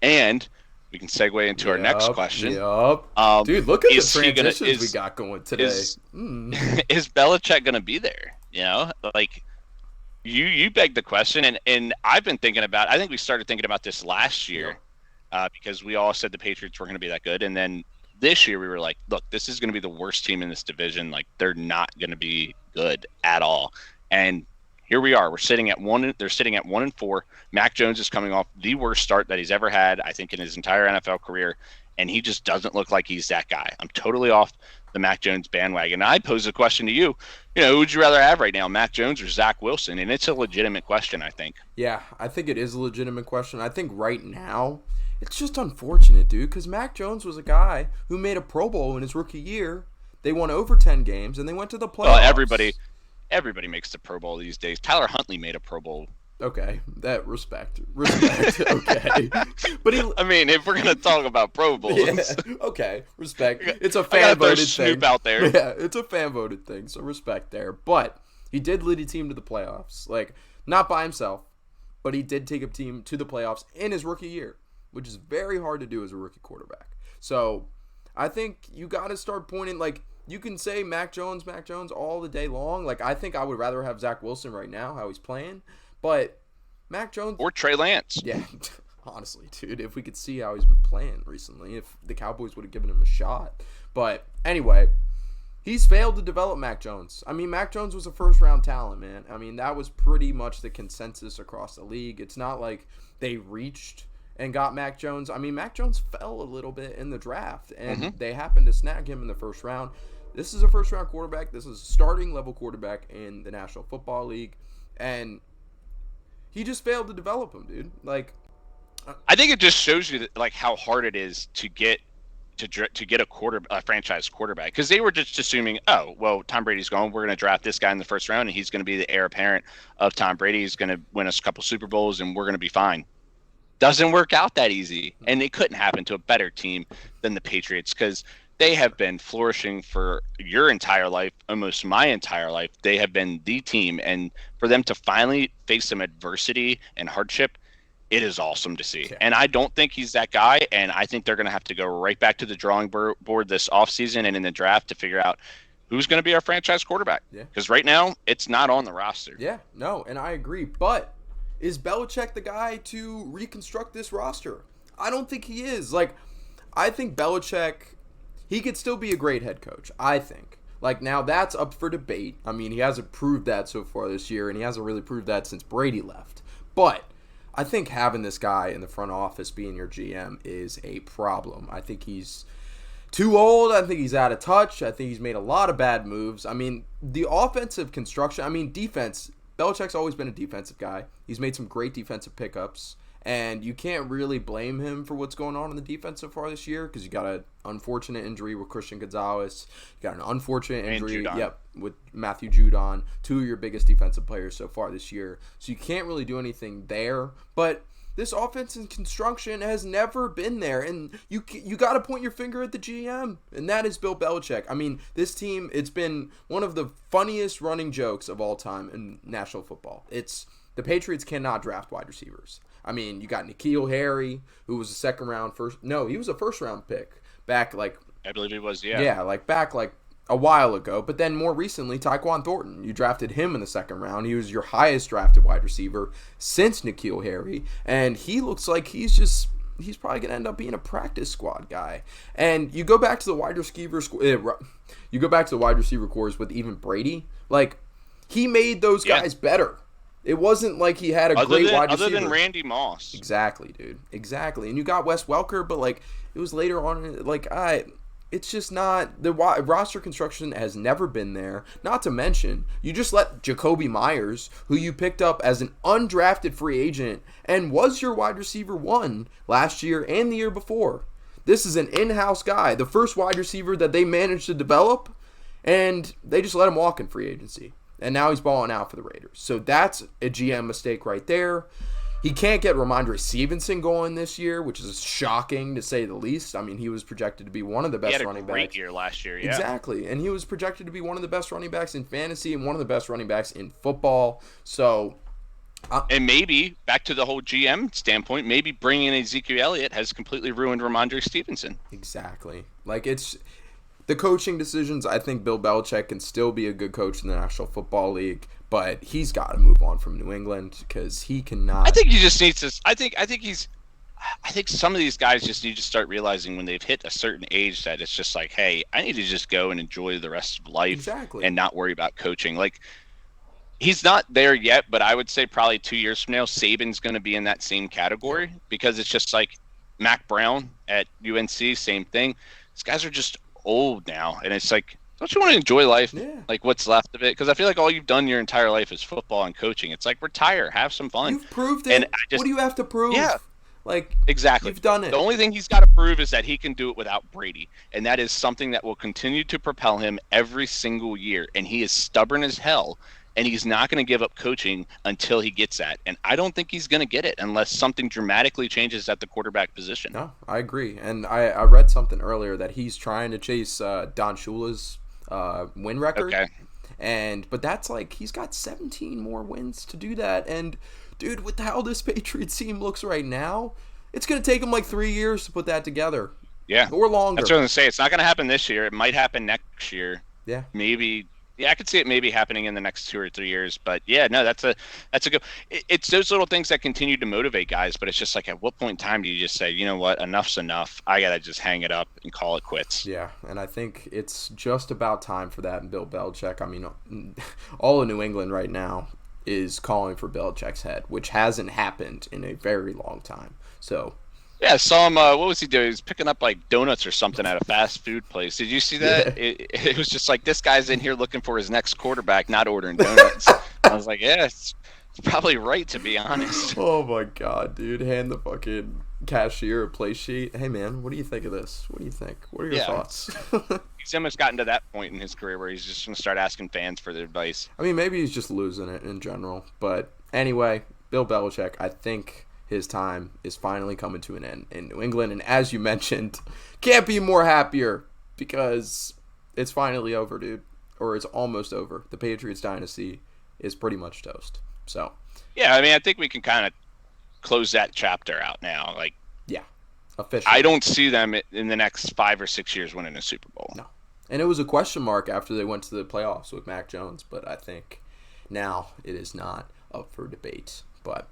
And we can segue into our next question. Yup. Dude, look at the transitions we is got going today. is is Belichick gonna be there? Like you begged the question, and I've been thinking about. I think we started thinking about this last year, Yep. because we all said the Patriots weren't going to be that good, and then this year we were like, look, this is going to be the worst team in this division. Like they're not going to be good at all, and here we are. We're sitting at one. They're sitting at 1-4. Mac Jones is coming off the worst start that he's ever had, I think, in his entire NFL career, and he just doesn't look like he's that guy. I'm totally off the Mac Jones bandwagon. I pose a question to you. Who would you rather have right now, Mac Jones or Zach Wilson? And it's a legitimate question, I think. Yeah, I think it is a legitimate question. I think right now, it's just unfortunate, dude, because Mac Jones was a guy who made a Pro Bowl in his rookie year. They won over 10 games, and they went to the playoffs. Well, everybody makes the Pro Bowl these days. Tyler Huntley made a Pro Bowl. Okay, that respect. Okay, but I mean, if we're gonna talk about Pro Bowls, okay, respect. It's a fan voted thing. Out there. Yeah, it's a fan voted thing, so respect there. But he did lead a team to the playoffs, like not by himself, but he did take a team to the playoffs in his rookie year, which is very hard to do as a rookie quarterback. So I think you got to start pointing. Like you can say Mac Jones all the day long. Like I think I would rather have Zach Wilson right now, how he's playing. But Mac Jones or Trey Lance. Yeah, honestly, dude, if we could see how he's been playing recently, if the Cowboys would have given him a shot. But anyway, he's failed to develop Mac Jones. I mean, Mac Jones was a first-round talent, man. I mean, that was pretty much the consensus across the league. It's not like they reached and got Mac Jones. I mean, Mac Jones fell a little bit in the draft, and they happened to snag him in the first round. This is a first-round quarterback. This is a starting-level quarterback in the National Football League, and he just failed to develop him, dude. Like, I think it just shows you that, like, how hard it is to get a franchise quarterback, because they were just assuming, oh, well, Tom Brady's gone, we're going to draft this guy in the first round, and he's going to be the heir apparent of Tom Brady. He's going to win us a couple Super Bowls, and we're going to be fine. Doesn't work out that easy, and it couldn't happen to a better team than the Patriots, because they have been flourishing for your entire life, almost my entire life. They have been the team, and for them to finally face some adversity and hardship, it is awesome to see. Yeah. And I don't think he's that guy, and I think they're going to have to go right back to the drawing board this offseason and in the draft to figure out who's going to be our franchise quarterback. Because right now, it's not on the roster. Yeah, no, and I agree. But is Belichick the guy to reconstruct this roster? I don't think he is. Like, I think Belichick, he could still be a great head coach, I think. Like, now that's up for debate. I mean, he hasn't proved that so far this year, and he hasn't really proved that since Brady left. But I think having this guy in the front office being your GM is a problem. I think he's too old. I think he's out of touch. I think he's made a lot of bad moves. I mean, the offensive construction, defense, Belichick's always been a defensive guy. He's made some great defensive pickups. And you can't really blame him for what's going on in the defense so far this year, because you got an unfortunate injury with Christian Gonzalez. You got an unfortunate injury, with Matthew Judon, two of your biggest defensive players so far this year. So you can't really do anything there. But this offense and construction has never been there, and you got to point your finger at the GM, and that is Bill Belichick. I mean, this team, it's been one of the funniest running jokes of all time in national football. It's the Patriots cannot draft wide receivers. I mean, you got N'Keal Harry, who was he was a first-round pick back, like, I believe he was, yeah. Yeah, back a while ago. But then more recently, Tyquan Thornton. You drafted him in the second round. He was your highest drafted wide receiver since N'Keal Harry. And he looks like he's probably going to end up being a practice squad guy. And you go back to the wide receiver cores with even Brady. Like, he made those guys better. It wasn't like he had a great wide receiver. Other than Randy Moss. Exactly, dude. Exactly. And you got Wes Welker, but, like, it was later on. Like, it's just not. The roster construction has never been there. Not to mention, you just let Jacoby Myers, who you picked up as an undrafted free agent and was your wide receiver one last year and the year before. This is an in-house guy, the first wide receiver that they managed to develop, and they just let him walk in free agency. And now he's balling out for the Raiders. So that's a GM mistake right there. He can't get Ramondre Stevenson going this year, which is shocking to say the least. I mean, he was projected to be one of the best running backs. He had a great year last year, yeah. Exactly. And he was projected to be one of the best running backs in fantasy and one of the best running backs in football. So And maybe back to the whole GM standpoint, maybe bringing in Ezekiel Elliott has completely ruined Ramondre Stevenson. Exactly. Like it's the coaching decisions. I think Bill Belichick can still be a good coach in the National Football League, but he's got to move on from New England because he I cannot. think he just needs to. I think some of these guys just need to start realizing when they've hit a certain age that it's just like, hey, I need to just go and enjoy the rest of life Exactly. and not worry about coaching. Like he's not there yet, but I would say probably 2 years from now, Saban's going to be in that same Yep. category because it's just like Mac Brown at UNC, same thing. These guys are just old now, and it's like, don't you want to enjoy life, Yeah. like what's left of it? Because I feel like all you've done your entire life is football and coaching. It's like retire, have some fun, You've proved and it. I What just do you have to yeah, prove? Like, exactly. you've done The it. only thing he's got to prove is that he can do it without Brady, and that is something that will continue to propel him every single year. And he is stubborn as hell, and he's not going to give up coaching until he gets that. And I don't think he's going to get it unless something dramatically changes at the quarterback position. No, I agree. And I read something earlier that he's trying to chase Don Shula's win record. Okay. But that's like he's got 17 more wins to do that. And dude, with how this Patriots team looks right now, it's gonna take him like 3 years to put that together, Yeah. or longer. That's what I'm going to say. It's not going to happen this year. It might happen next year. Yeah, Maybe. Yeah, I could see it maybe happening in the next 2 or 3 years. But yeah, no, that's a good. It's those little things that continue to motivate guys. But it's just like, at what point in time do you just say, you know what, enough's enough. I gotta just hang it up and call it quits. yeah. And I think it's just about time for that. And Bill Belichick. I mean, all of New England right now is calling for Belichick's head, which hasn't happened in a very long time. So Yeah, I saw him. What was he doing? He was picking up like donuts or something at a fast food place. Did you see that? yeah. It was just like, this guy's in here looking for his next quarterback, not ordering donuts. I was like, yeah, it's probably right, to be honest. Oh my god, dude. Hand the fucking cashier a play sheet. Hey man, what do you think of this? What do you think? What are your Yeah, thoughts? he's almost gotten to that point in his career where he's just going to start asking fans for their advice. I mean, maybe he's just losing it in general. But anyway, Bill Belichick, I think his time is finally coming to an end in New England. And as you mentioned, can't be more happier because it's finally over, dude. Or it's almost over. The Patriots dynasty is pretty much toast. So, Yeah, I mean, I think we can kind of close that chapter out now. Like, yeah, I officially. don't see them in the next 5 or 6 years winning a Super Bowl. No. And it was a question mark after they went to the playoffs with Mac Jones, but I think now it is not up for debate. But